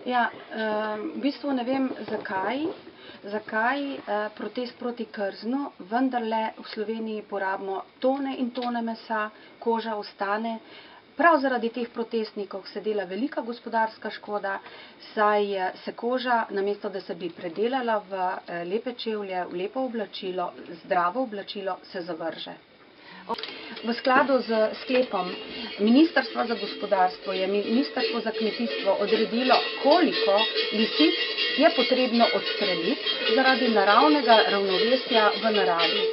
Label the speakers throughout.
Speaker 1: Ja, v bistvu ne vem, zakaj protest proti krznu, vendarle v Sloveniji porabimo tone in tone mesa, koža ostane. Prav zaradi teh protestnikov se dela velika gospodarska škoda, saj se koža, namesto da se bi predelala v lepe čevlje, v lepo oblačilo, zdravo oblačilo, se zavrže. V skladu z sklepom Ministrstva za gospodarstvo je Ministrstvo za kmetijstvo odredilo, koliko lisic je potrebno odstreliti zaradi naravnega ravnovesja v naravi.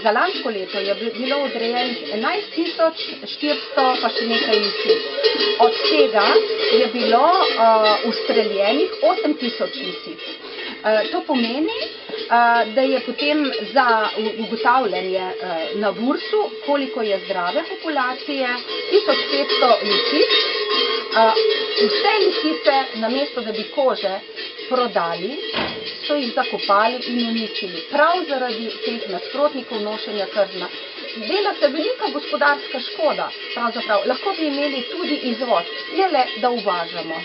Speaker 1: Za lansko leto je bilo odrejenih 11.400 pa še nekaj lisic. Od tega je bilo ustreljenih 8.000 lisic. To pomeni, da je potem za ugotavljanje na VURS-u, koliko je zdrave populacije, 1500 lisic. Vse lisice, namesto da bi kože prodali, so jih zakopali in uničili. Prav zaradi teh nasprotnikov nošenja krzna. Dela se velika gospodarska škoda, pravzaprav. Lahko bi imeli tudi izvoz, ne le da uvažamo.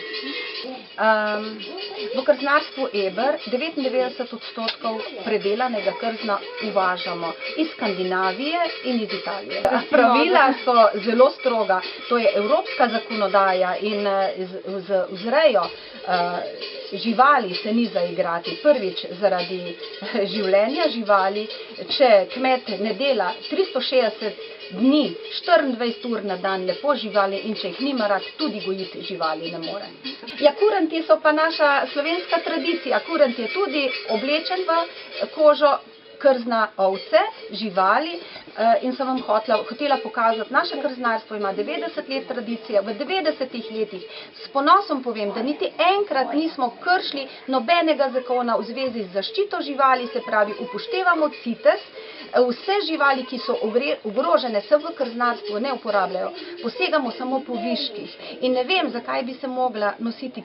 Speaker 1: V krznarstvu Eber 99% predelanega krzna uvažamo iz Skandinavije in iz Italije. Pravila so zelo stroga, to je evropska zakonodaja in z vzrejo živali se ni zaigrati. Prvič zaradi življenja živali, če kmet ne dela 360 dni, 24 ur na dan lepo živali in če jih nima rad, tudi gojiti živali ne more. Ja, kuranti so pa naša slovenska tradicija. Kurant je tudi oblečen v kožo krzna ovce, živali, in sem vam hotela pokazati, naše krznarstvo ima 90 let tradicije. V 90 letih s ponosom povem, da niti enkrat nismo kršili nobenega zakona v zvezi z zaščito živali, se pravi, upoštevamo CITES, vse živali, ki so ogrožene, se v krznarstvu ne uporabljajo, posegamo samo po viških. In ne vem, zakaj bi se mogla nositi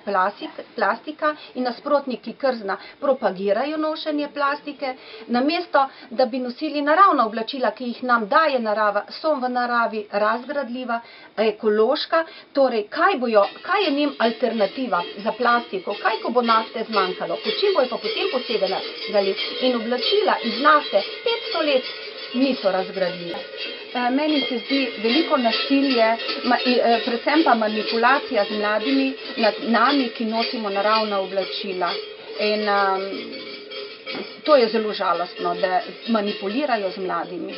Speaker 1: plastika in nasprotniki krzna propagirajo nošenje plastike, namesto da bi nosili naravna oblačila, ki jih nam daje narava, so v naravi razgradljiva, ekološka. Torej, kaj je njim alternativa za plastiko? Kaj, ko bo nafte zmanjkalo? Po čim bojo pa potem posegali? In oblačila iz nafte 500 let niso razgradljive. Meni se zdi veliko nasilje, predvsem pa manipulacija z mladimi nad nami, ki nosimo naravna oblačila. In to je zelo žalostno, da manipulirajo z mladimi.